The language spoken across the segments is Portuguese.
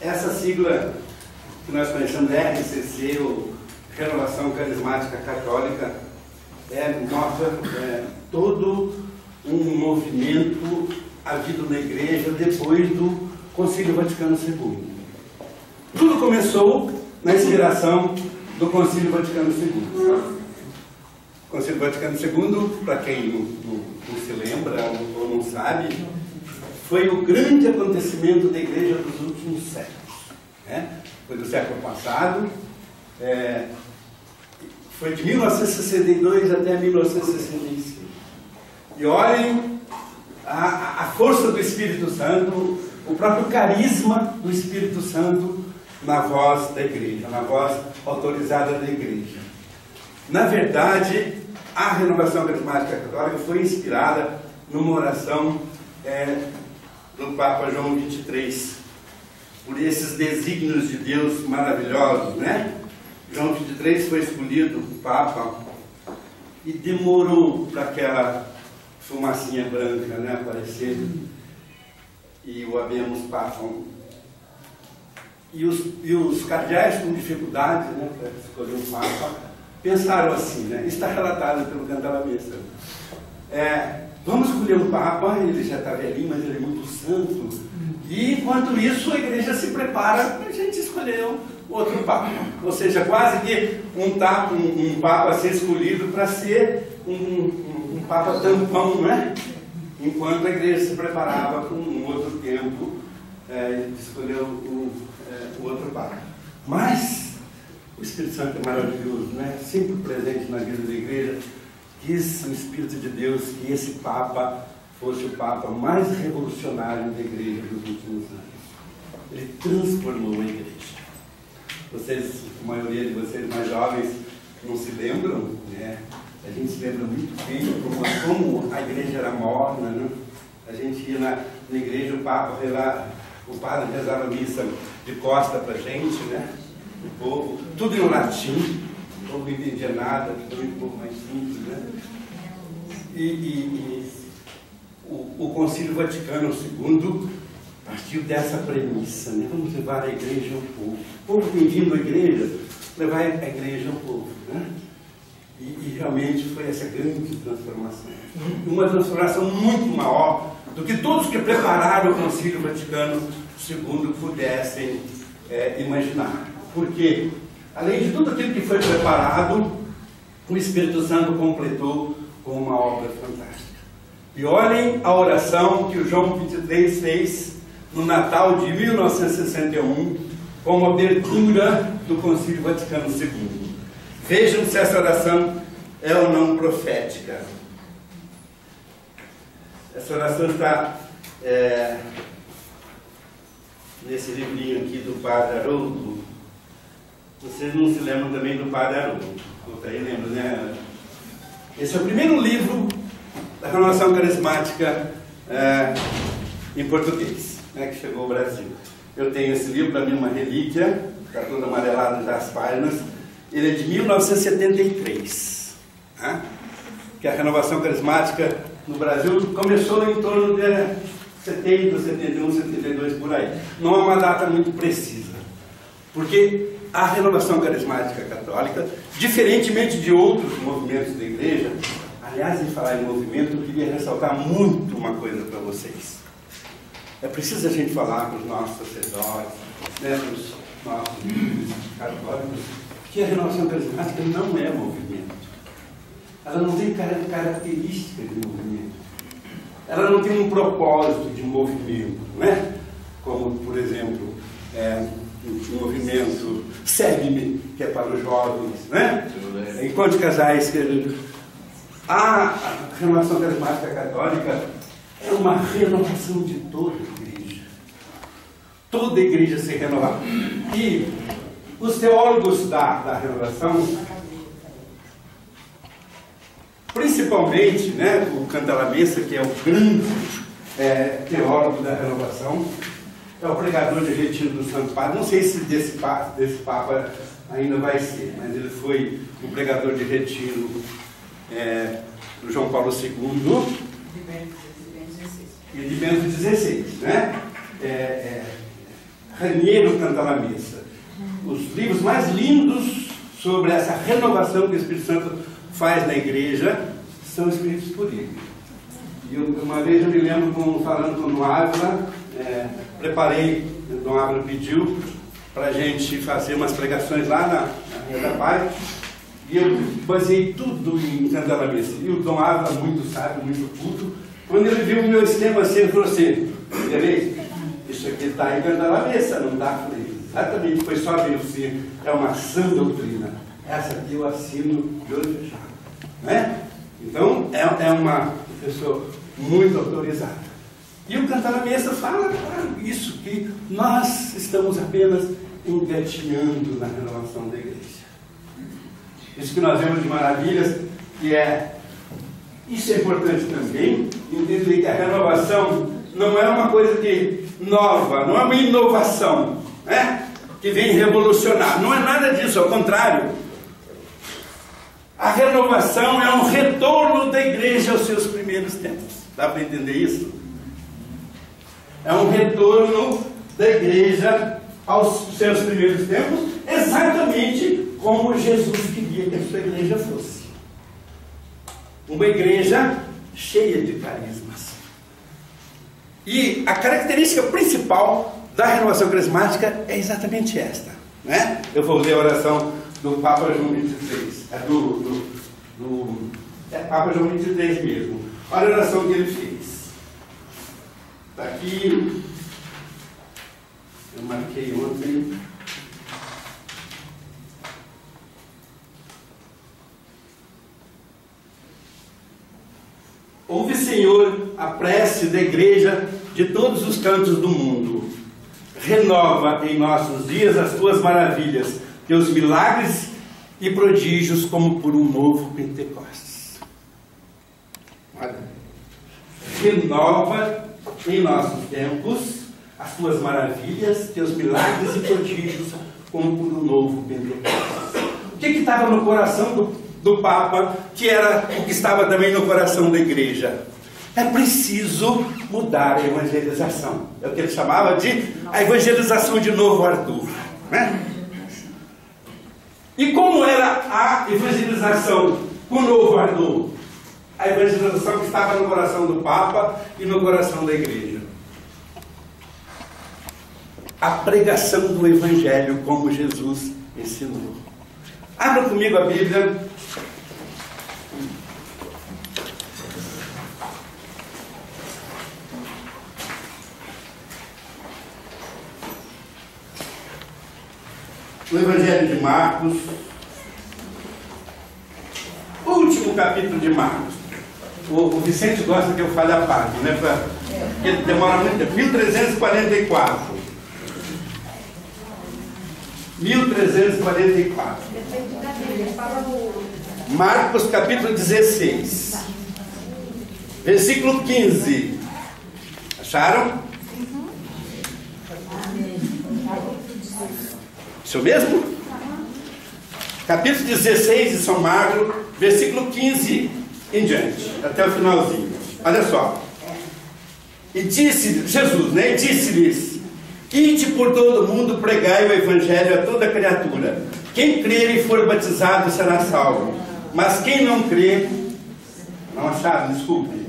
Essa sigla que nós conhecemos, RCC, ou Renovação Carismática Católica, mostra todo um movimento havido na Igreja depois do Concílio Vaticano II. Tudo começou na inspiração do Concílio Vaticano II. O Concílio Vaticano II, para quem não se lembra ou não sabe, foi o grande acontecimento da Igreja dos últimos séculos. Foi do século passado, foi de 1962 até 1965. E olhem a força do Espírito Santo, o próprio carisma do Espírito Santo na voz da Igreja, na voz autorizada da Igreja. Na verdade, a Renovação Carismática Católica foi inspirada numa oração do Papa João XXIII, por esses desígnios de Deus maravilhosos, né? João XXIII foi escolhido Papa e demorou para aquela fumacinha branca, né, aparecer, e o Habemus Papam. E os cardeais com dificuldade, né, para escolher um Papa, pensaram assim, né? Está relatado pelo Cantar a Missa. Vamos escolher um Papa, ele já está velhinho, mas ele é muito santo. E enquanto isso a Igreja se prepara para a gente escolher outro Papa. Ou seja, quase que um Papa a ser escolhido para ser um Papa tampão, né? Enquanto a Igreja se preparava para um outro tempo, escolheu o outro Papa. Mas o Espírito Santo é maravilhoso, né? Sempre presente na vida da Igreja. Quis o Espírito de Deus que esse Papa fosse o Papa mais revolucionário da Igreja dos últimos anos. Ele transformou a Igreja. Vocês, a maioria de vocês mais jovens, não se lembram, né? A gente se lembra muito bem como a Igreja era morna, né? A gente ia na igreja, o padre rezava a missa de costa para a gente, né? O povo, tudo em latim, o povo não entendia nada, tudo um pouco mais simples, né? O Concílio Vaticano II partiu dessa premissa, né? Vamos levar a Igreja ao povo. O povo tem vindo à Igreja, levar a Igreja ao povo, né? E realmente foi essa grande transformação. Uma transformação muito maior do que todos que prepararam o Concílio Vaticano II pudessem imaginar. Porque, além de tudo aquilo que foi preparado, o Espírito Santo completou com uma obra fantástica. E olhem a oração que o João XXIII fez no Natal de 1961, como abertura do Concílio Vaticano II. Vejam se essa oração é ou não profética. Essa oração está nesse livrinho aqui do Padre Haroldo. Vocês não se lembram também do Padre Haroldo? Aí lembra, né? Esse é o primeiro livro da Renovação Carismática em português, né, que chegou ao Brasil. Eu tenho esse livro, para mim uma relíquia, está todo amarelado já as páginas. Ele é de 1973, né? Que a Renovação Carismática no Brasil começou em torno de 70, 71, 72, por aí. Não é uma data muito precisa, porque a Renovação Carismática Católica, diferentemente de outros movimentos da Igreja, aliás, em falar em movimento, eu queria ressaltar muito uma coisa para vocês. É preciso a gente falar para os nossos sacerdotes, né, para os nossos líderes católicos, que a Renovação Carismática não é movimento. Ela não tem característica de movimento. Ela não tem um propósito de movimento, né? Como, por exemplo, o movimento Segue-me, que é para os jovens, né? Enquanto casais, a Renovação Carismática Católica é uma renovação de toda a Igreja. Toda a Igreja se renovar. E os teólogos da renovação, principalmente, né, o Cantalamessa, que é o grande teólogo da renovação, é o pregador de retiro do Santo Padre. Não sei se desse Papa ainda vai ser, mas ele foi o pregador de retiro do João Paulo II e de Bento XVI, né? Raniero Cantalamessa. Os livros mais lindos sobre essa renovação que o Espírito Santo faz na igreja são escritos por ele. E uma vez eu me lembro falando com o Dom Ávila, preparei, o Dom Ávila pediu para a gente fazer umas pregações lá na Rua da Paz, e eu baseei tudo em Cantalamessa. E o Dom Ávila, muito sábio, muito culto, quando ele viu o meu esquema assim, ele falou assim: isso aqui está em Cantalamessa, não está? Exatamente, foi só ver assim, é uma sã doutrina. Essa aqui eu assino de olho fechado. Né? Então, é uma pessoa muito autorizada. E o Cantalamessa fala isso, que nós estamos apenas engatinhando na renovação da igreja. Isso que nós vemos de maravilhas, isso é importante também, entender que a renovação não é uma coisa nova, não é uma inovação, né? Que vem revolucionar. Não é nada disso, ao contrário. A renovação é um retorno da igreja aos seus primeiros tempos. Dá para entender isso? É um retorno da igreja aos seus primeiros tempos, exatamente como Jesus queria que a sua igreja fosse. Uma igreja cheia de carismas. E a característica principal da renovação carismática é exatamente esta, né? Eu vou ler a oração do Papa João XXIII. Papa João XXIII mesmo. Olha a oração que ele fez. Está aqui. Eu marquei ontem. Ouve, Senhor, a prece da igreja de todos os cantos do mundo. Renova em nossos dias as tuas maravilhas, teus milagres e prodígios, como por um novo Pentecostes. Olha. Renova em nossos tempos as tuas maravilhas, teus milagres e prodígios, como por um novo Pentecostes. O que estava no coração do Papa, que era o que estava também no coração da igreja? É preciso mudar a evangelização. É o que ele chamava de a evangelização de novo Arthur, né? E como era a evangelização com o novo Arthur? A evangelização que estava no coração do Papa e no coração da igreja. A pregação do Evangelho como Jesus ensinou. Abra comigo a Bíblia. No Evangelho de Marcos, último capítulo de Marcos. O Vicente gosta que eu fale a página, né? Porque ele demora muito tempo. 1344. 1344. Marcos capítulo 16. Versículo 15. Acharam? Isso mesmo? Capítulo 16 de São Marcos, versículo 15 em diante, até o finalzinho. Olha só. E disse Jesus, né? E disse-lhes: ide por todo o mundo, pregai o Evangelho a toda criatura. Quem crer e for batizado será salvo. Mas quem não crê... Não acharam? Desculpe.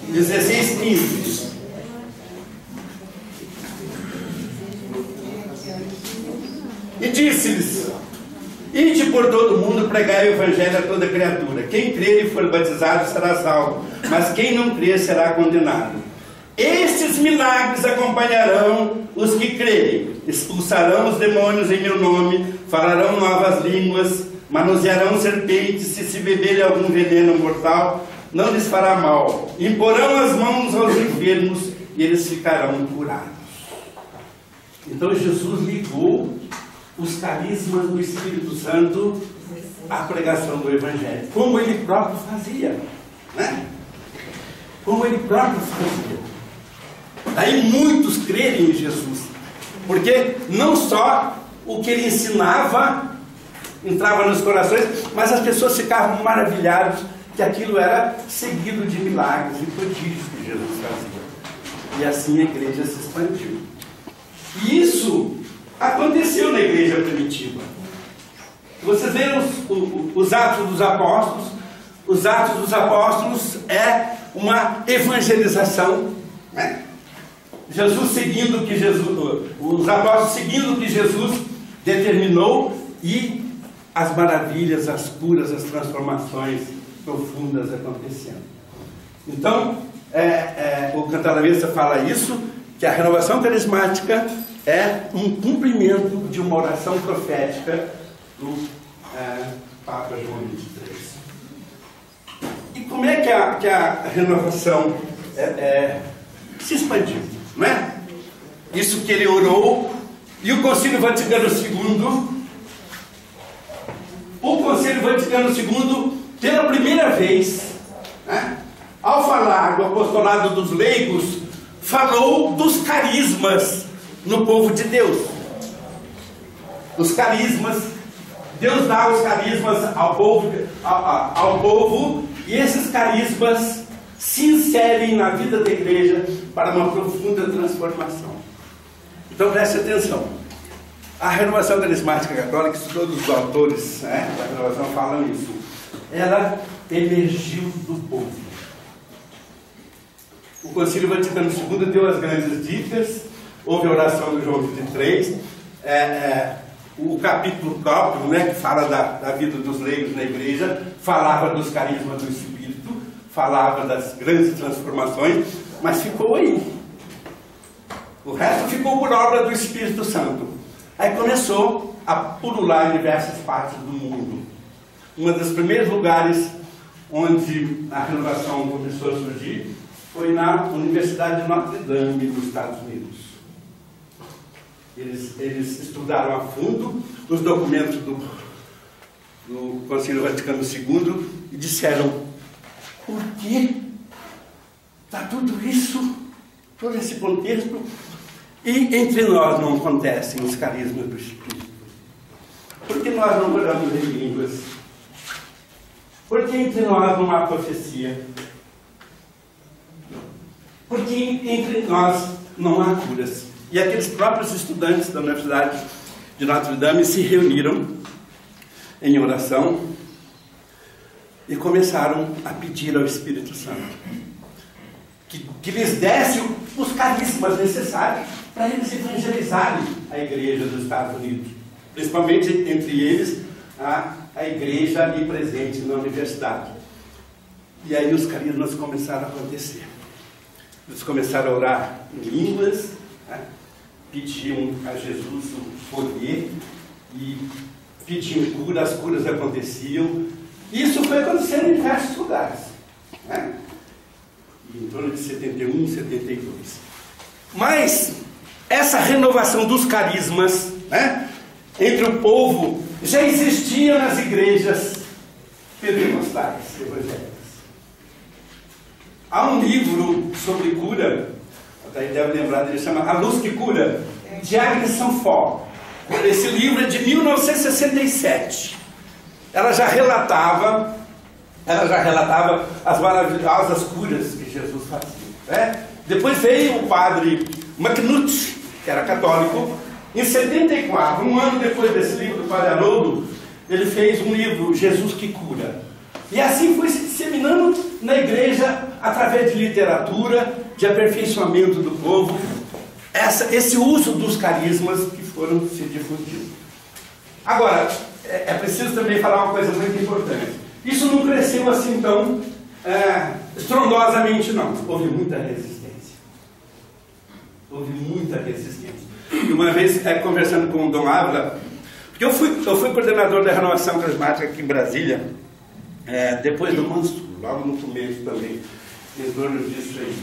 16, 15. E disse-lhes: ide por todo o mundo, pregai o Evangelho a toda criatura. Quem crer e for batizado será salvo, mas quem não crer será condenado. Estes milagres acompanharão os que crerem: expulsarão os demônios em meu nome, falarão novas línguas, manusearão serpentes, se beberem algum veneno mortal, não lhes fará mal. Imporão as mãos aos enfermos e eles ficarão curados. Então Jesus ligou os carismas do Espírito Santo à pregação do Evangelho, como ele próprio fazia, né? Como ele próprio fazia. Daí muitos crerem em Jesus, porque não só o que ele ensinava entrava nos corações, mas as pessoas ficavam maravilhadas que aquilo era seguido de milagres e prodígios que Jesus fazia. E assim a igreja se expandiu. E isso aconteceu na igreja primitiva. Vocês veem os Atos dos Apóstolos. Os Atos dos Apóstolos é uma evangelização, né? Jesus seguindo o que os apóstolos seguindo o que Jesus determinou, e as maravilhas, as curas, as transformações profundas acontecendo. Então, o Cantar da Besta fala isso, que a renovação carismática é um cumprimento de uma oração profética do Papa João 23. E como é que a renovação se expandiu, não é? Isso que ele orou, e o Concílio Vaticano II, pela primeira vez, né, ao falar do apostolado dos leigos, falou dos carismas no povo de Deus. Os carismas, Deus dá os carismas ao povo, e esses carismas se inserem na vida da igreja para uma profunda transformação. Então preste atenção. A renovação carismática católica, todos os autores, né, da renovação falam isso, ela emergiu do povo. O Concílio Vaticano II deu as grandes dicas, houve a oração do João 23, o capítulo próprio, né, que fala da vida dos leigos na igreja, falava dos carismas do Espírito, falava das grandes transformações, mas ficou aí. O resto ficou por obra do Espírito Santo. Aí começou a pulular em diversas partes do mundo. Um dos primeiros lugares onde a renovação começou a surgir foi na Universidade de Notre Dame, nos Estados Unidos. Eles estudaram a fundo os documentos do Concílio Vaticano II e disseram: por que está tudo isso, todo esse contexto, e entre nós não acontecem os carismas do Espírito? Por que nós não oramos em línguas? Por que entre nós não há profecia? Por que entre nós não há curas? E aqueles próprios estudantes da Universidade de Notre Dame se reuniram em oração e começaram a pedir ao Espírito Santo que lhes desse os carismas necessários para eles evangelizarem a igreja dos Estados Unidos, principalmente entre eles a igreja ali presente na universidade. E aí os carismas começaram a acontecer. Eles começaram a orar em línguas, né? Pediam a Jesus o poder e pediam cura, as curas aconteciam. Isso foi acontecendo em diversos lugares, né? Em torno de 71, 72. Mas essa renovação dos carismas, né, entre o povo já existia nas igrejas pentecostais evangélicas. Há um livro sobre cura, até deve lembrar dele, chama A Luz que Cura, de Agnes Sanford. Esse livro é de 1967. Ela já relatava as maravilhosas curas que Jesus fazia, né? Depois veio o padre McNutt, que era católico, em 74, um ano depois desse livro do padre Haroldo, ele fez um livro, Jesus que Cura. E assim foi se disseminando na igreja, através de literatura, de aperfeiçoamento do povo, esse uso dos carismas que foram se difundindo. Agora, é preciso também falar uma coisa muito importante. Isso não cresceu assim tão estrondosamente, não. Houve muita resistência. E uma vez, conversando com o Dom Ávila, porque eu fui coordenador da renovação carismática aqui em Brasília, depois do Mansur, logo no começo também, em torno disso aí,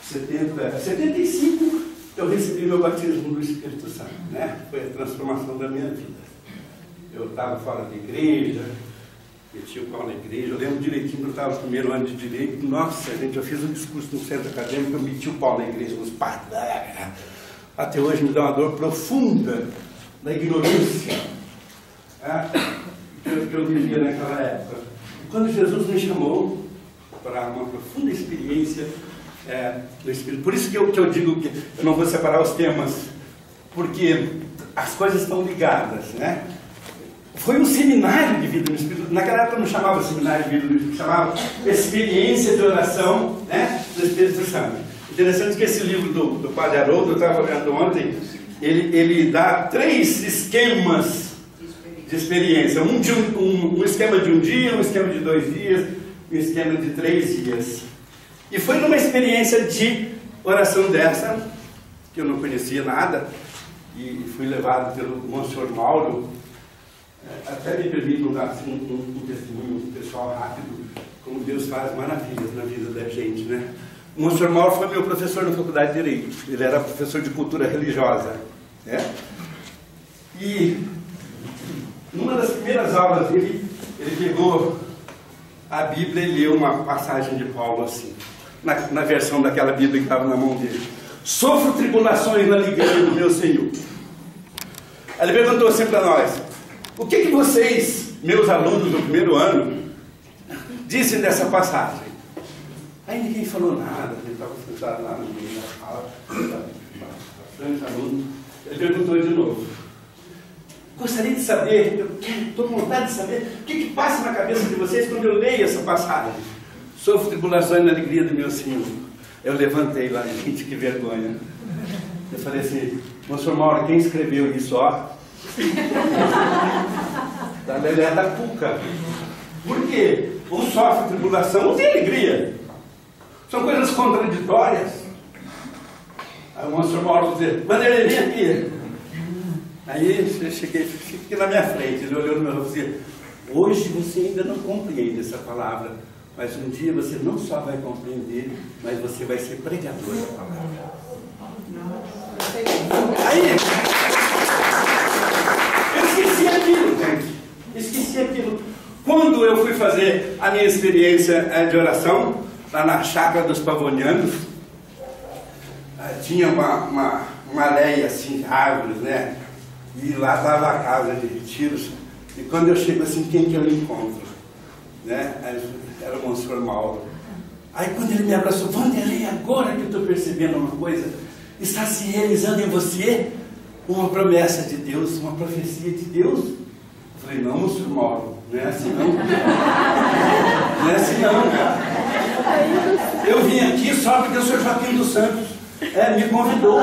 75, eu recebi meu batismo do Espírito Santo, né? Foi a transformação da minha vida. Eu estava fora da igreja, meti o pau na igreja. Eu lembro direitinho que eu estava no primeiro ano de direito. Nossa, gente, eu fiz um discurso no centro acadêmico, eu meti o pau na igreja, nos padres. Até hoje me dá uma dor profunda da ignorância que eu vivia naquela época. quando Jesus me chamou para uma profunda experiência do Espírito. Por isso que eu digo que eu não vou separar os temas, porque as coisas estão ligadas, né? Foi um seminário de vida no Espírito. Naquela época não chamava seminário de vida no Espírito, chamava experiência de oração, né, do Espírito Santo. Interessante que esse livro do Padre Haroldo, eu estava olhando ontem, ele dá 3 esquemas de experiência. Um esquema de um dia, um esquema de 2 dias, um esquema de 3 dias. E foi numa experiência de oração dessa, que eu não conhecia nada, e fui levado pelo Monsenhor Mauro. Até me permitam dar assim, um testemunho pessoal rápido, como Deus faz maravilhas na vida da gente, né? O Monsenhor Mauro foi meu professor na Faculdade de Direito. Ele era professor de cultura religiosa, né? E numa das primeiras aulas dele, ele pegou a Bíblia e leu uma passagem de Paulo assim, na versão daquela Bíblia que estava na mão dele. Sofro tribulações na alegria do meu Senhor. Aí ele perguntou assim para nós: o que vocês, meus alunos do primeiro ano, dizem dessa passagem? Aí ninguém falou nada, ele estava sentado lá no meio da sala, bastante aluno. Ele perguntou de novo: gostaria de saber, estou com vontade de saber, o que passa na cabeça de vocês quando eu leio essa passagem? Sofro tribulações na alegria do meu Senhor. Eu levantei lá, gente, que vergonha. Eu falei assim: Monsenhor Mauro, quem escreveu isso, ó? Da Lelé da Cuca. Por quê? Um sofre tribulação, um tem alegria. São coisas contraditórias. Aí o Monsenhor Mauro dizia: Vanderlei, vem aqui. Aí eu cheguei, fiquei na minha frente. Ele olhou no meu rosto e disse: hoje você ainda não compreende essa palavra, mas um dia você não só vai compreender, mas você vai ser pregador da palavra. Aí eu esqueci aquilo, gente. Esqueci aquilo. Quando eu fui fazer a minha experiência de oração, lá na chácara dos Pavonianos, tinha uma areia assim de árvores, né? E lá estava a casa de retiros. E quando eu chego assim, quem que eu encontro? Né? Era o Monsenhor Mauro. Aí quando ele me abraçou: Vanderlei, agora que eu estou percebendo uma coisa, está se realizando em você uma promessa de Deus, uma profecia de Deus. Eu falei: não, Monsenhor Mauro, não é assim não. Não é assim não, cara. Eu vim aqui só porque o senhor Joaquim dos Santos me convidou.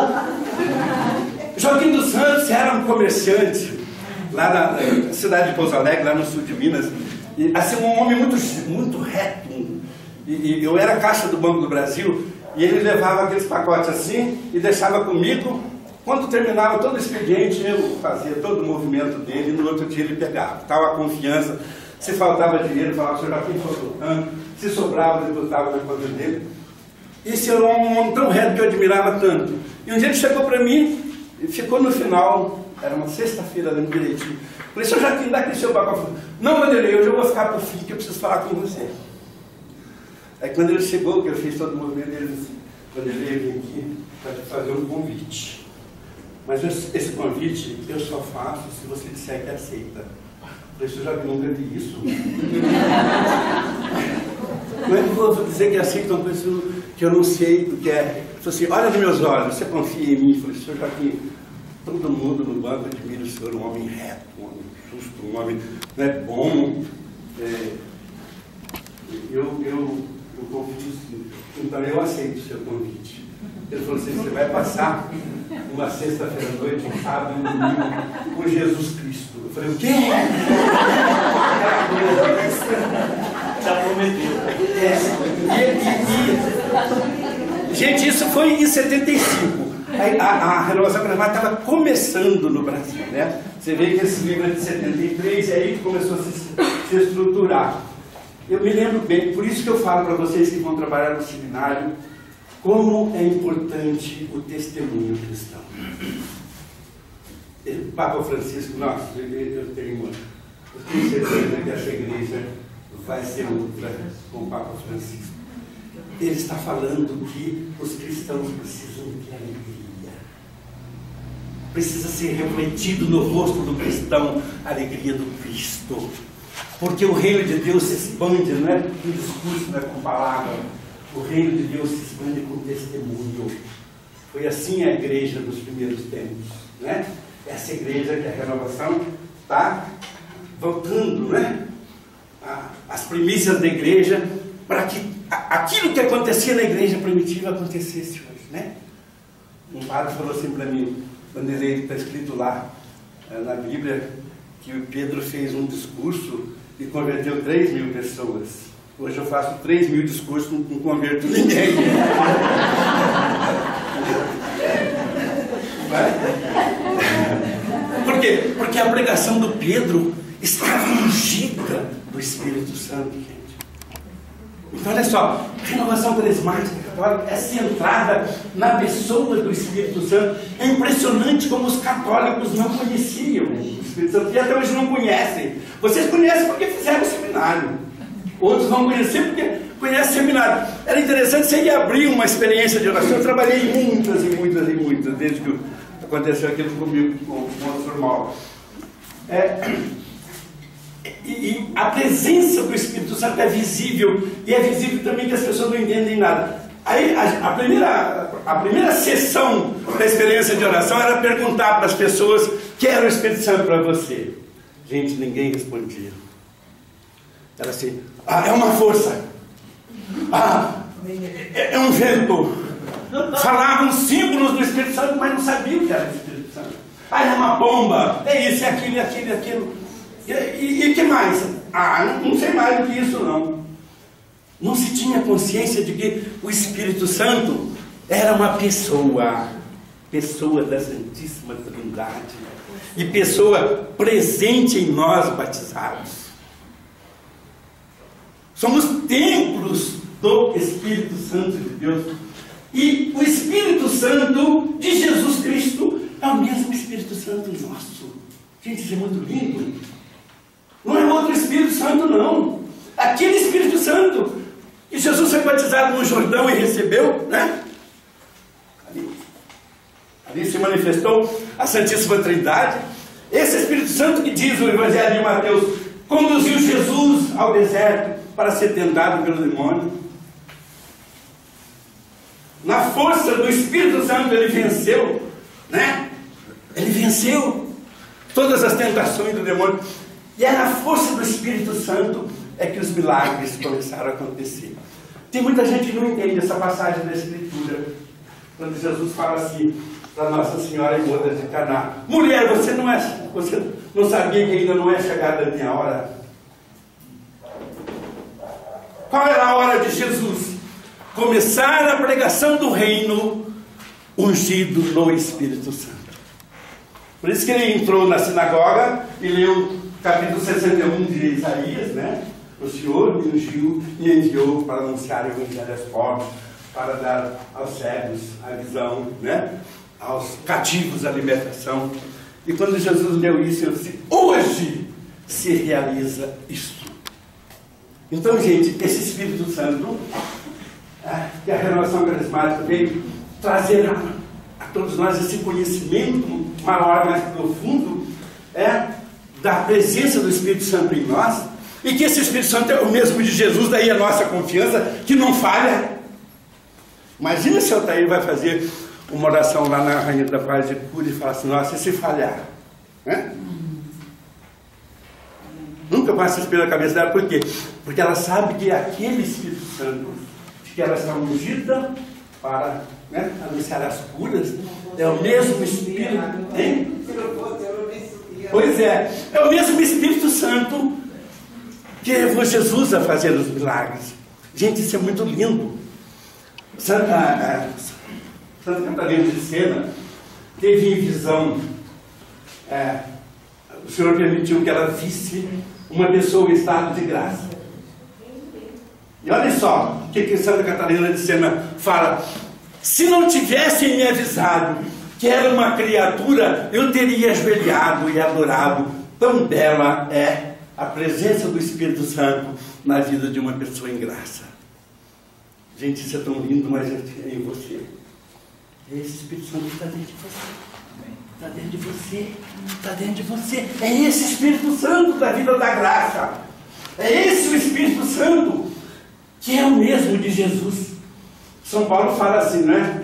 Joaquim dos Santos era um comerciante lá na cidade de Pouso Alegre, lá no sul de Minas. E, assim, um homem muito reto. E eu era caixa do Banco do Brasil, e ele levava aqueles pacotes assim e deixava comigo. Quando terminava todo o expediente, eu fazia todo o movimento dele, e no outro dia ele pegava. Estava a confiança. Se faltava dinheiro, falava: o senhor Joaquim faltou tanto. Se sobrava, ele botava na conta dele. Esse era um homem tão reto que eu admirava tanto. E um dia ele chegou para mim e ficou no final. Era uma sexta-feira, lembro direitinho. Falei: senhor Joaquim, dá aquele seu pacote. Não, Vanderlei, hoje eu vou ficar para o fim, que eu preciso falar com você. Aí quando ele chegou, que eu fiz todo o movimento dele, disse: Vanderlei, eu vim aqui para te fazer um convite. Mas esse convite eu só faço se você disser que aceita. Eu falei: senhor Joaquim, nunca vi isso. Como é que eu vou dizer que aceita uma coisa que eu não sei do que é? Ele falou assim: olha nos meus olhos, você confia em mim? Eu falei: senhor Joaquim, todo mundo no banco admira o senhor, um homem reto, um homem justo, um homem bom. Eu confio sim. Então eu aceito o seu convite. Ele falou assim: você vai passar uma sexta-feira à noite, um sábado, um domingo, com Jesus Cristo. Eu falei: o quê? Já prometeu. Gente, isso foi em 75. A renovação carismática estava começando no Brasil, né? Você vê que esse livro é de 73 e aí começou a se estruturar. Eu me lembro bem, por isso que eu falo para vocês que vão trabalhar no seminário, como é importante o testemunho cristão. O Papa Francisco, nossa, eu tenho certeza que essa igreja vai ser outra com o Papa Francisco. Ele está falando que os cristãos precisam de alegria. Precisa ser refletido no rosto do cristão a alegria do Cristo. Porque o reino de Deus se expande, não é com discurso, não é com palavra. O reino de Deus se expande com testemunho. Foi assim a igreja dos primeiros tempos, né? Essa igreja que a renovação está voltando, né? As primícias da igreja, para que aquilo que acontecia na igreja primitiva acontecesse hoje, né? Um padre falou assim para mim, quando ele está escrito lá na Bíblia, que o Pedro fez um discurso e converteu 3.000 pessoas. Hoje eu faço 3.000 discursos e não converto ninguém. Por quê? Porque a pregação do Pedro estava ungida do Espírito Santo, gente. Então olha só, a renovação carismática católica é centrada na pessoa do Espírito Santo. É impressionante como os católicos não conheciam o Espírito Santo e até hoje não conhecem. Vocês conhecem porque fizeram seminário. Outros vão conhecer porque conhecem seminário. Era interessante, você ia abrir uma experiência de oração. Eu trabalhei muitas, desde que aconteceu aquilo comigo, com o Dr. Mauro. E a presença do Espírito Santo é visível, e é visível também que as pessoas não entendem nada. Aí a primeira sessão da experiência de oração era perguntar para as pessoas: que era o Espírito Santo para você? Gente, ninguém respondia. Era assim: é uma força, é um vento. Falavam símbolos do Espírito Santo, mas não sabiam o que era o Espírito Santo. É uma bomba, é isso, é aquilo, é aquilo, é aquilo. E que mais? Não sei mais do que isso, não. Não se tinha consciência de que o Espírito Santo era uma pessoa da Santíssima Trindade, e pessoa presente em nós batizados. Somos templos do Espírito Santo de Deus. E o Espírito Santo de Jesus Cristo é o mesmo Espírito Santo nosso. Gente, isso é muito lindo. Não é outro Espírito Santo, não. Aquele Espírito Santo que Jesus foi batizado no Jordão e recebeu, né? Ali se manifestou a Santíssima Trindade. Esse Espírito Santo que diz o Evangelho de Mateus conduziu Jesus ao deserto para ser tentado pelo demônio. Na força do Espírito Santo ele venceu, né? Ele venceu todas as tentações do demônio. E é na força do Espírito Santo é que os milagres começaram a acontecer. Tem muita gente que não entende essa passagem da Escritura, quando Jesus fala assim para Nossa Senhora em bodas de Caná: mulher, você não sabia que ainda não é chegada a minha hora? Qual era a hora de Jesus? Começar a pregação do reino ungido no Espírito Santo. Por isso que ele entrou na sinagoga e leu capítulo 61 de Isaías, né? O Senhor me ungiu e enviou para anunciar o Evangelho aos pobres, para dar aos cegos a visão, né? Aos cativos a libertação. E quando Jesus leu isso, ele disse: hoje se realiza isto. Então, gente, esse Espírito Santo, que a renovação carismática veio trazer a todos nós esse conhecimento maior, mais profundo, da presença do Espírito Santo em nós, e que esse Espírito Santo é o mesmo de Jesus, daí a nossa confiança, que não falha. Imagina se o Altair vai fazer uma oração lá na Rainha da Paz de Cura e falar assim: nossa, e se falhar? Né? Nunca passa isso pela cabeça dela. Por quê? Porque ela sabe que aquele Espírito Santo, que ela está ungida para, né, anunciar as curas, é o mesmo Espírito, hein? Pois é o mesmo Espírito Santo que levou Jesus a fazer os milagres. Gente, isso é muito lindo. Santa Catarina de Sena teve em visão, o Senhor permitiu que ela visse uma pessoa em estado de graça. E olha só o que Santa Catarina de Sena fala: se não tivessem me avisado que era uma criatura, eu teria ajoelhado e adorado. Tão bela é a presença do Espírito Santo na vida de uma pessoa em graça. Gente, isso é tão lindo, mas é em você. Esse Espírito Santo está dentro de você. Está dentro de você. Está dentro de você. É esse Espírito Santo da vida da graça. É esse o Espírito Santo, que é o mesmo de Jesus. São Paulo fala assim, não é?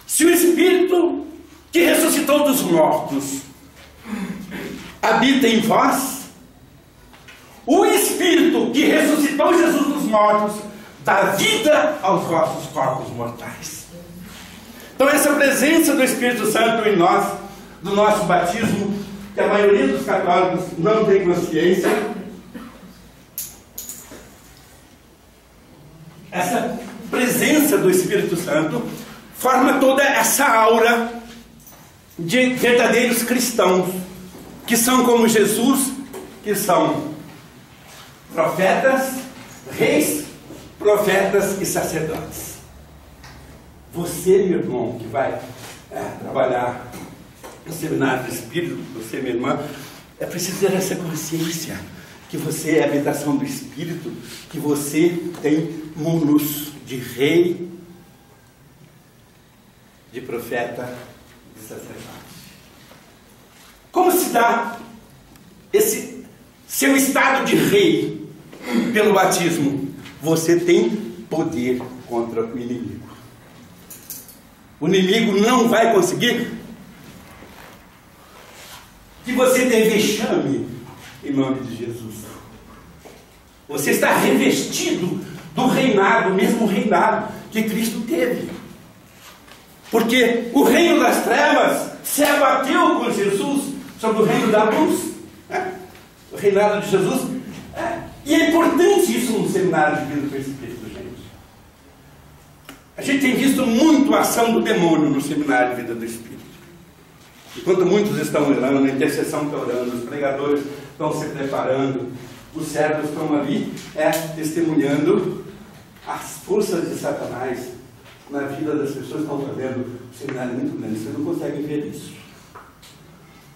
Se o Espírito que ressuscitou dos mortos habita em vós, o Espírito que ressuscitou Jesus dos mortos dá vida aos vossos corpos mortais. Então essa presença do Espírito Santo em nós, do nosso batismo, que a maioria dos católicos não tem consciência, essa presença do Espírito Santo forma toda essa aura de verdadeiros cristãos, que são como Jesus, que são profetas, reis, profetas e sacerdotes. Você, meu irmão, que vai trabalhar no seminário do Espírito, você, minha irmã, é preciso ter essa consciência que você é a habitação do Espírito, que você tem munus de rei, de profeta, de sacerdote. Como se dá esse seu estado de rei pelo batismo? Você tem poder contra o inimigo. O inimigo não vai conseguir que você dê vexame em nome de Jesus. Você está revestido do reinado, o mesmo reinado que Cristo teve. Porque o reino das trevas se abateu com Jesus sobre o reino da luz. O reinado de Jesus. E é importante isso no seminário de vida do Espírito, gente. A gente tem visto muito a ação do demônio no seminário de vida do Espírito. Enquanto muitos estão orando, a intercessão está orando, os pregadores estão se preparando, os servos estão ali testemunhando as forças de Satanás na vida das pessoas que estão fazendo o seminário muito grande. Vocês não conseguem ver isso.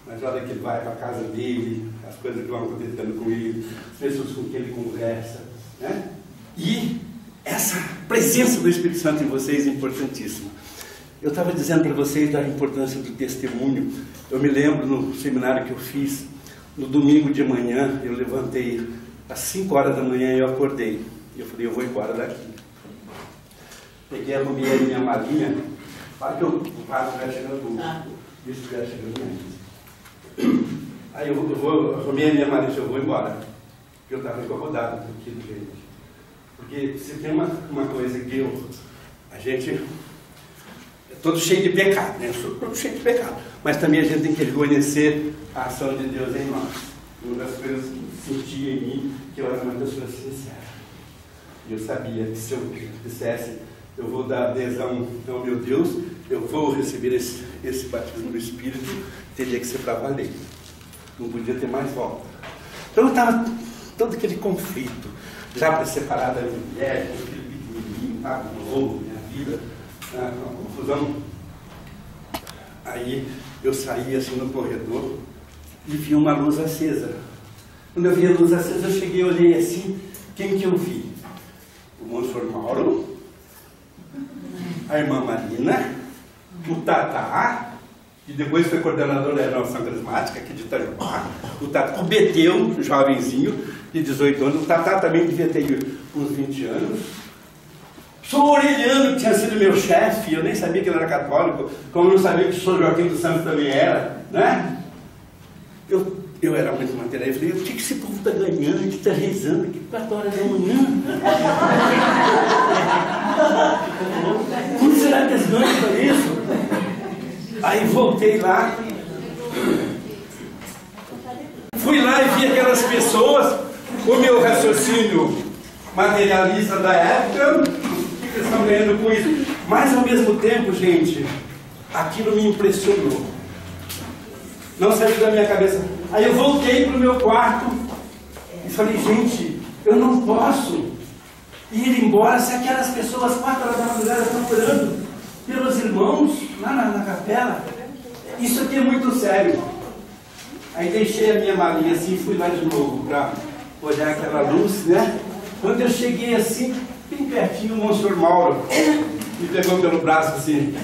Mas olha que ele vai para a casa dele, as coisas que vão acontecendo com ele, as pessoas com quem ele conversa, né? E essa presença do Espírito Santo em vocês é importantíssima. Eu estava dizendo para vocês da importância do testemunho. Eu me lembro no seminário que eu fiz, no domingo de manhã, eu levantei às 5 horas da manhã e eu acordei. Eu falei, eu vou embora daqui. Peguei a minha malinha, para que o vaso vai chegando, o bicho vai chegando antes. Aí eu arrumei a minha malinha e eu vou embora. Porque eu estava incomodado com aquilo, gente. Porque se tem uma coisa que a gente é todo cheio de pecado, né? Eu sou todo cheio de pecado. Mas também a gente tem que reconhecer a ação de Deus em nós. Uma das coisas que eu sentia em mim, que eu era uma pessoa sincera. E eu sabia que se eu dissesse, eu vou dar adesão ao meu Deus, eu vou receber esse batismo do Espírito, teria que ser para valer. Não podia ter mais volta. Então eu estava todo aquele conflito, já para separar da minha mulher, aquele pequenininho, estava novo, minha vida, uma confusão. Aí eu saí assim no corredor e vi uma luz acesa. Quando eu vi a luz acesa, eu cheguei, olhei assim, quem que eu vi? O Monsenhor Mauro, a irmã Marina, o Tatá, que depois foi coordenador da Renovação Carismática aqui de Itajubá, o Tatá, o Beteu, um jovenzinho de 18 anos, o Tatá também devia ter uns 20 anos. Sou Aureliano, que tinha sido meu chefe, eu nem sabia que ele era católico, como eu não sabia que o São Joaquim dos Santos também era, né? Eu era muito material, eu falei, o que esse povo está ganhando, que está rezando aqui 4 horas da manhã? Quando será que eles ganham para isso? Aí voltei lá, fui lá e vi aquelas pessoas, o meu raciocínio materialista da época, o que eles estão ganhando com isso? Mas ao mesmo tempo, gente, aquilo me impressionou. Não saiu da minha cabeça. Aí eu voltei para o meu quarto e falei, gente, eu não posso ir embora se aquelas pessoas 4 horas da madrugada estão orando pelos irmãos lá na capela. Isso aqui é muito sério. Aí deixei a minha malinha assim e fui lá de novo para olhar aquela luz, né? Quando eu cheguei assim, bem pertinho, o Monsenhor Mauro me pegou pelo braço assim,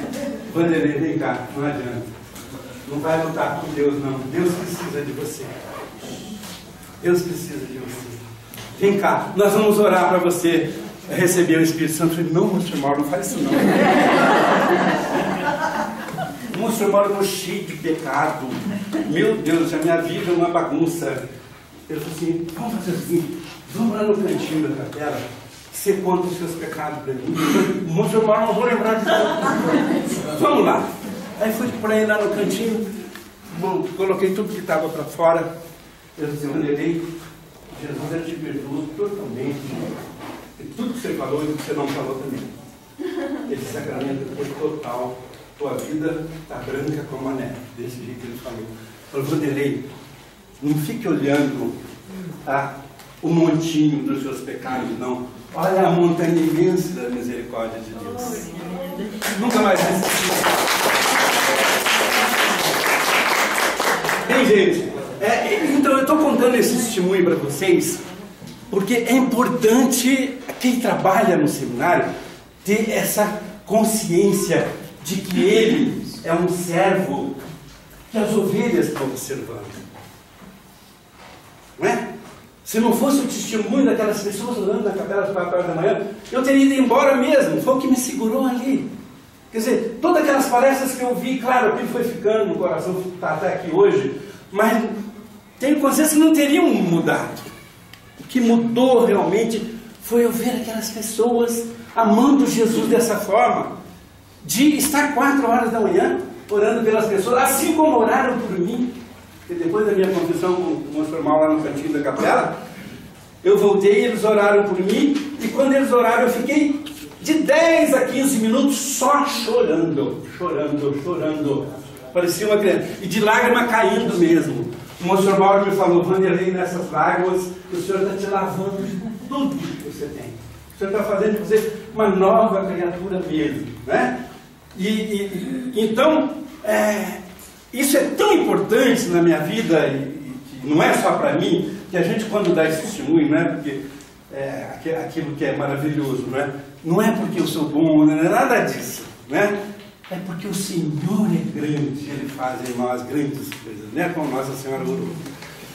Vanderlei, vem cá, não adianta. Não vai lutar com Deus, não. Deus precisa de você. Deus precisa de você. vem cá, nós vamos orar para você receber o Espírito Santo. Eu falei, não, Monsenhor Mauro, não faz isso não. Monsenhor Mauro, eu estou cheio de pecado. Meu Deus, a minha vida é uma bagunça. Eu falei assim, vamos fazer assim, vamos lá no cantinho da capela, você conta os seus pecados para mim. Monsenhor Mauro, não vou lembrar de tudo. Vamos lá. Aí fui por aí lá no cantinho, coloquei tudo que estava para fora. Eu disse, Vanderlei, Jesus já te perdoa totalmente. E tudo que você falou e o que você não falou também. Esse sacramento foi total. Tua vida está branca como a neve. Desse jeito que ele falou. Falou, Vanderlei, não fique olhando o montinho dos seus pecados, não. Olha a montanha imensa da misericórdia de Deus. Nunca mais assisti. Bem, gente, então eu estou contando esse testemunho para vocês, porque é importante quem trabalha no seminário ter essa consciência de que ele é um servo que as ovelhas estão observando. Não é? Se não fosse o testemunho daquelas pessoas orando na capela às 4 horas da manhã, eu teria ido embora mesmo. Foi o que me segurou ali. Quer dizer, todas aquelas palestras que eu vi, claro, aquilo foi ficando no coração, está até aqui hoje, mas tenho consciência que não teriam mudado. O que mudou realmente foi eu ver aquelas pessoas amando Jesus dessa forma, de estar 4 horas da manhã orando pelas pessoas, assim como oraram por mim. E depois da minha confissão com o Monsenhor Mauro lá no cantinho da capela, eu voltei, eles oraram por mim, e quando eles oraram eu fiquei de 10 a 15 minutos só chorando. Parecia uma criança, e de lágrima caindo mesmo. O Monsenhor Mauro me falou, Vanderlei, nessas lágrimas, o Senhor está te lavando de tudo que você tem. O Senhor está fazendo de você uma nova criatura mesmo, né? Então, isso é tão importante na minha vida, e não é só para mim, que a gente quando dá esse testemunho, não é porque aquilo que é maravilhoso, não é porque eu sou bom, não é nada disso, né? É porque o Senhor é grande, Ele faz em nós grandes coisas, né? Como Nossa Senhora orou.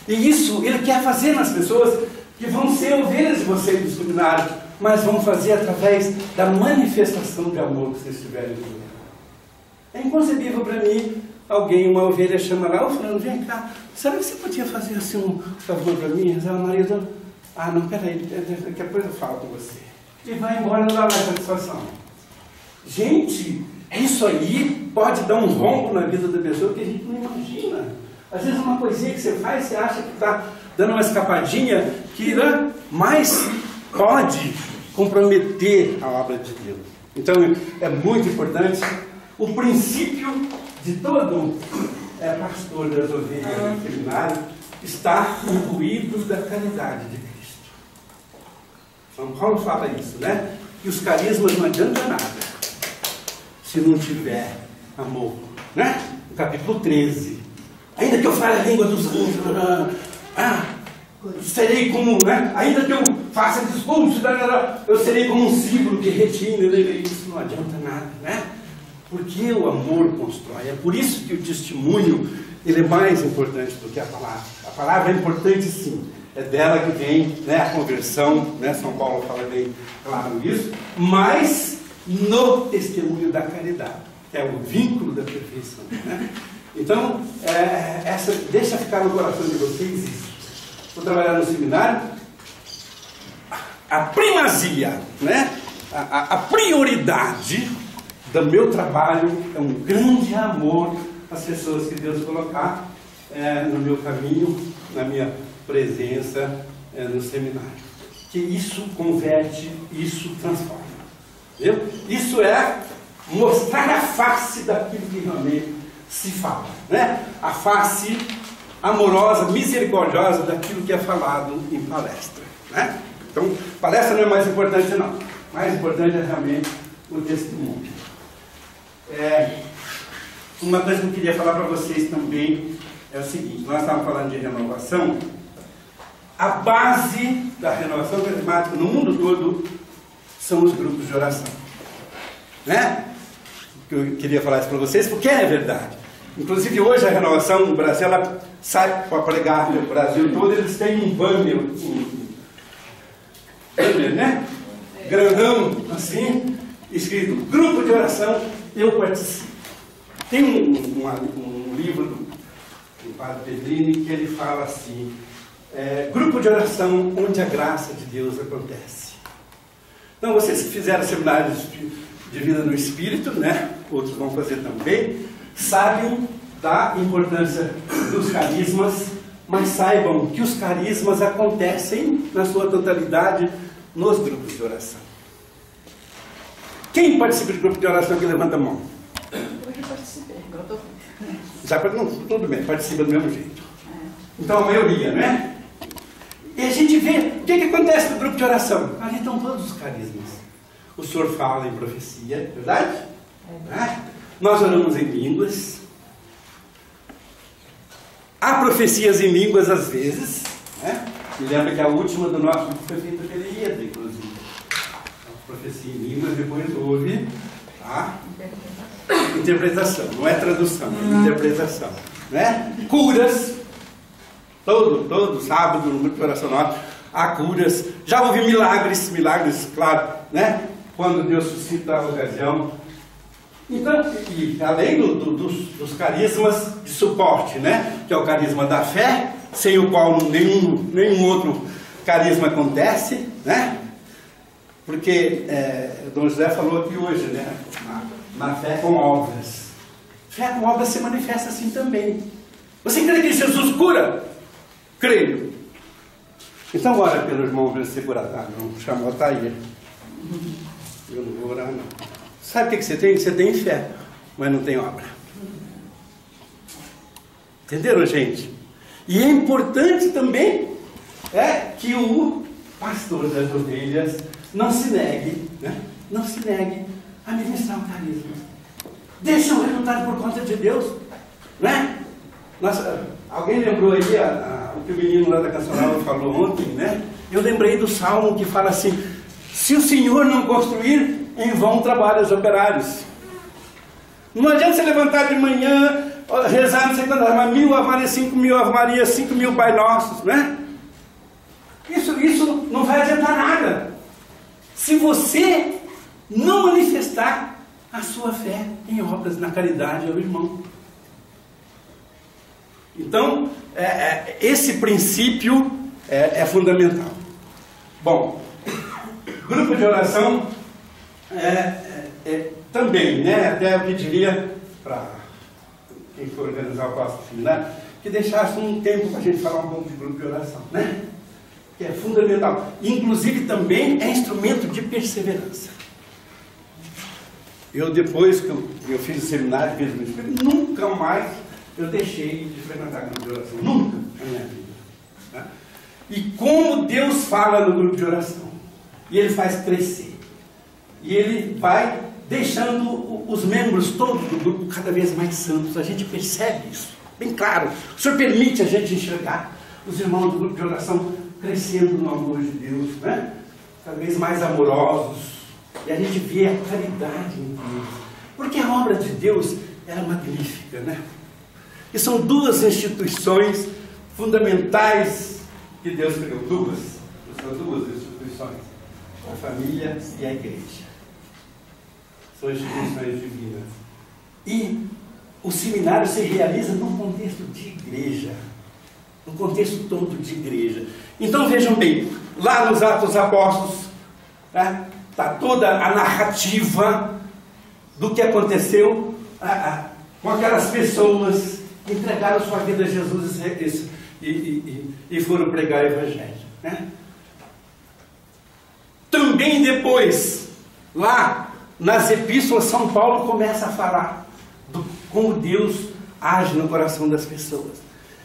E isso Ele quer fazer nas pessoas que vão ser ovelhas de vocês do seminário, mas vão fazer através da manifestação de amor que vocês tiverem com Ele. É inconcebível para mim, uma ovelha chama lá, falando, vem cá, será que você podia fazer assim um favor para mim? Rezar o marido, não, peraí, daqui a pouco eu falo com você. E vai embora, não dá mais satisfação. Gente, isso aí pode dar um rombo na vida da pessoa que a gente não imagina. Às vezes uma coisinha que você faz, você acha que está dando uma escapadinha, que mais pode comprometer a obra de Deus. Então é muito importante. O princípio de todo pastor das ovelhas do seminário está imbuído da caridade de Cristo. São Paulo fala isso, né? Que os carismas não adiantam nada se não tiver amor, né? No capítulo 13. Ainda que eu fale a língua dos anjos, serei como, né? Ainda que eu faça discurso, eu serei como um símbolo que retina. Isso não adianta nada, né? Porque o amor constrói. É por isso que o testemunho ele é mais importante do que a palavra. A palavra é importante sim. É dela que vem, né, a conversão, né? São Paulo fala bem claro isso. Mas no testemunho da caridade, que é o vínculo da perfeição, né? Então, deixa ficar no coração de vocês isso. Vou trabalhar no seminário. A primazia, né? A prioridade do meu trabalho é um grande amor às pessoas que Deus colocar no meu caminho, na minha presença no seminário. Que isso converte, isso transforma. Entendeu? Isso é mostrar a face daquilo que realmente se fala, né? A face amorosa, misericordiosa daquilo que é falado em palestra, né? Então, palestra não é mais importante não. O mais importante é realmente o testemunho. Uma coisa que eu queria falar para vocês também é o seguinte: nós estávamos falando de renovação. A base da renovação carismática no mundo todo são os grupos de oração, né? Eu queria falar isso para vocês porque é verdade. Inclusive hoje a renovação no Brasil, ela sai para pregar no Brasil todo, eles têm um banner né? Grandão, assim, escrito grupo de oração, eu participo. Tem um livro do Padre Pedrini que ele fala assim, grupo de oração onde a graça de Deus acontece. Então, vocês que fizeram seminários de vida no Espírito, né? Outros vão fazer também, sabem da importância dos carismas, mas saibam que os carismas acontecem na sua totalidade nos grupos de oração. Quem participa de grupo de oração que levanta a mão? Eu participei, agora estou... Já não, tudo bem, participa do mesmo jeito. Então a maioria, né? E a gente vê o que acontece no grupo de oração. Ali estão todos os carismas. O senhor fala em profecia, verdade? Nós oramos em línguas. Há profecias em línguas às vezes, né? Me lembra que a última do nosso grupo foi feita pela Ieda, inclusive. A profecia em línguas, depois houve a interpretação, não é tradução, é interpretação, né? Curas, todo sábado no grupo de oração nosso, há curas. Já houve milagres, claro, né? Quando Deus suscita a ocasião. Então, e além dos carismas de suporte, né? Que é o carisma da fé, sem o qual nenhum outro carisma acontece, né? Porque Dom José falou aqui hoje, né? Na fé com obras. Fé com obras se manifesta assim também. Você crê que Jesus cura? Creio. Então ora pelo irmão para ser curado. Não chamou a Taíra. Eu não vou orar, não. Sabe o que você tem? Você tem fé, mas não tem obra. Entenderam, gente? E é importante também que o pastor das ovelhas não se negue, né? Não se negue a ministrar o carisma. Deixa o resultado por conta de Deus, né? Alguém lembrou aí o que o menino lá da Cancional falou ontem, né? Eu lembrei do Salmo que fala assim: se o Senhor não construir, em vão trabalham os operários. Não adianta você levantar de manhã, rezar não sei quantas, mas 1000 Ave Maria, 5000 Ave Maria, 5000 Pai Nossos, né? Isso não vai adiantar nada se você não manifestar a sua fé em obras, na caridade ao irmão. Então, esse princípio é fundamental. Bom, grupo de oração também, né? Até eu pediria para quem for organizar o próximo seminário que deixasse um tempo para a gente falar um pouco de grupo de oração, né? Que é fundamental. Inclusive também é instrumento de perseverança. Eu, depois que eu fiz o seminário, fiz o Espírito, nunca mais eu deixei de frequentar grupo de oração. Nunca na minha vida. Tá? E como Deus fala no grupo de oração. E Ele faz crescer. E Ele vai deixando os membros todos do grupo cada vez mais santos. A gente percebe isso, bem claro. O Senhor permite a gente enxergar os irmãos do grupo de oração crescendo no amor de Deus, né? Cada vez mais amorosos. E a gente vê a caridade em Deus. Porque a obra de Deus é magnífica, né? E são duas instituições fundamentais que Deus criou. São duas instituições. A família e a igreja. São instituições divinas. E o seminário se realiza num contexto de igreja. No contexto todo de igreja. Então vejam bem, lá nos Atos dos Apóstolos, está toda a narrativa do que aconteceu com aquelas pessoas que entregaram sua vida a Jesus e foram pregar o Evangelho, né? Também depois, lá nas epístolas, São Paulo começa a falar como Deus age no coração das pessoas.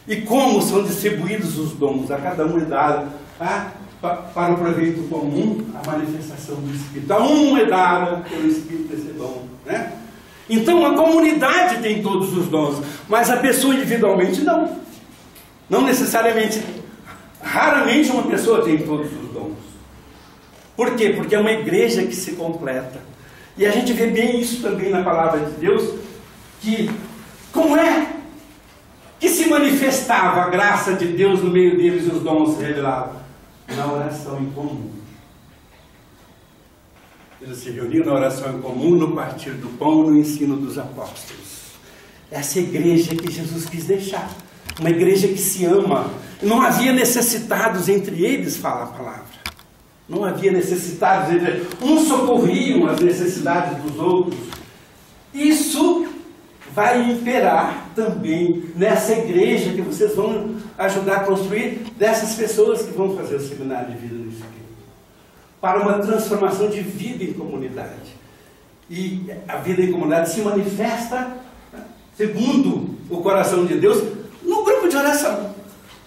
E como são distribuídos os dons, a cada um é dado para o proveito comum a manifestação do Espírito. A um é dado pelo Espírito esse dom, né? Então a comunidade tem todos os dons, mas a pessoa individualmente não. Não necessariamente, raramente uma pessoa tem todos os dons. Por quê? Porque é uma igreja que se completa. E a gente vê bem isso também na palavra de Deus, que como é que se manifestava a graça de Deus no meio deles e os dons se revelavam? Na oração em comum. Eles se reuniam na oração em comum, no partir do pão, no ensino dos apóstolos. Essa igreja que Jesus quis deixar. Uma igreja que se ama. Não havia necessitados entre eles, fala a palavra. Não havia necessitados entre eles. Uns socorriam as necessidades dos outros. Isso vai imperar também nessa igreja que vocês vão ajudar a construir, dessas pessoas que vão fazer o seminário de vida no Espírito, para uma transformação de vida em comunidade. E a vida em comunidade se manifesta, segundo o coração de Deus, no grupo de oração.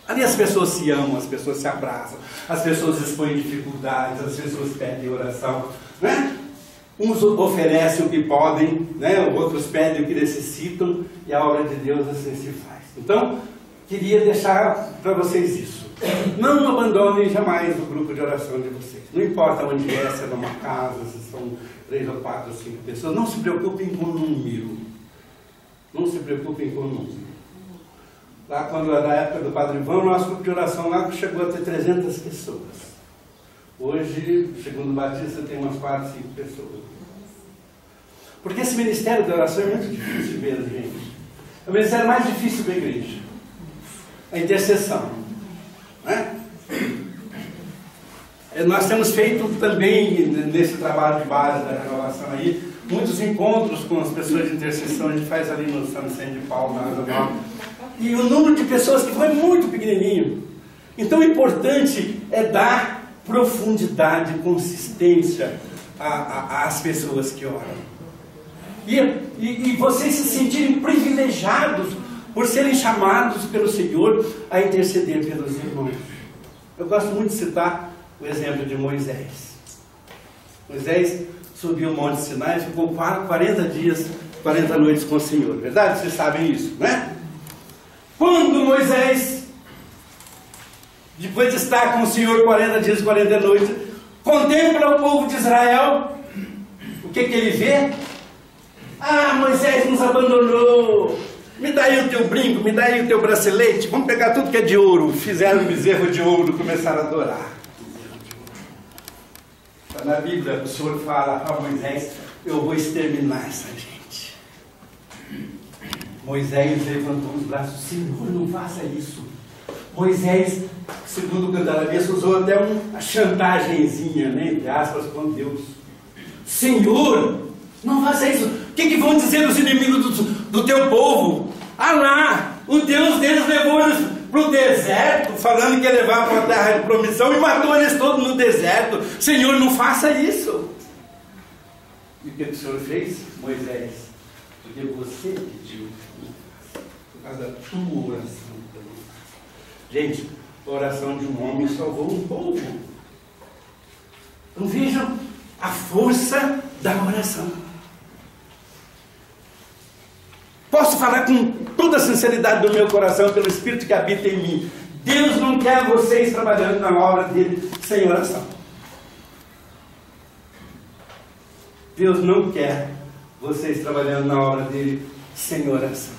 Ali as pessoas se amam, as pessoas se abraçam, as pessoas expõem dificuldades, as pessoas pedem oração, né? Uns oferecem o que podem, né? Outros pedem o que necessitam, e a obra de Deus assim se faz. Então, queria deixar para vocês isso. Não abandonem jamais o grupo de oração de vocês. Não importa onde é, se é numa casa, se são 3 ou 4 ou 5 pessoas. Não se preocupem com o número. Não se preocupem com o número. Lá quando era a época do Padre Ivan, o nosso grupo de oração lá chegou a ter 300 pessoas. Hoje, segundo o Batista, tem umas 4, 5 pessoas. Porque esse ministério da oração é muito difícil mesmo, gente. É o ministério mais difícil da igreja. A intercessão. Né? Nós temos feito também, nesse trabalho de base da renovação aí, muitos encontros com as pessoas de intercessão. A gente faz ali no São Vicente de Paulo, na Asa Nova. E o número de pessoas que foi muito pequenininho. Então o importante é dar profundidade, consistência às pessoas que oram. E vocês se sentirem privilegiados por serem chamados pelo Senhor a interceder pelos irmãos. Eu gosto muito de citar o exemplo de Moisés. Moisés subiu o Monte Sinai e ficou 40 dias, 40 noites com o Senhor. Verdade? Vocês sabem isso, né? Quando Moisés, depois de estar com o Senhor 40 dias e 40 noites, contempla o povo de Israel, o que ele vê? Ah, Moisés nos abandonou. Me dá aí o teu brinco, me dá aí o teu bracelete. Vamos pegar tudo que é de ouro. Fizeram um bezerro de ouro, começaram a adorar. Está na Bíblia, o Senhor fala a Moisés: eu vou exterminar essa gente. Moisés levantou os braços: Senhor, não faça isso. Moisés, segundo o Cantarabês, usou até uma chantagemzinha, né, entre aspas, com Deus. Senhor, não faça isso. O que vão dizer os inimigos do teu povo? Ah lá, o Deus deles levou eles para o deserto, falando que ia levar para a terra de promissão, e matou eles todos no deserto. Senhor, não faça isso. E o que o Senhor fez? Moisés, porque você pediu, por causa da tua oração. Gente, a oração de um homem salvou um povo. Então vejam a força da oração. Posso falar com toda a sinceridade do meu coração, pelo Espírito que habita em mim. Deus não quer vocês trabalhando na obra dele sem oração. Deus não quer vocês trabalhando na obra dele sem oração.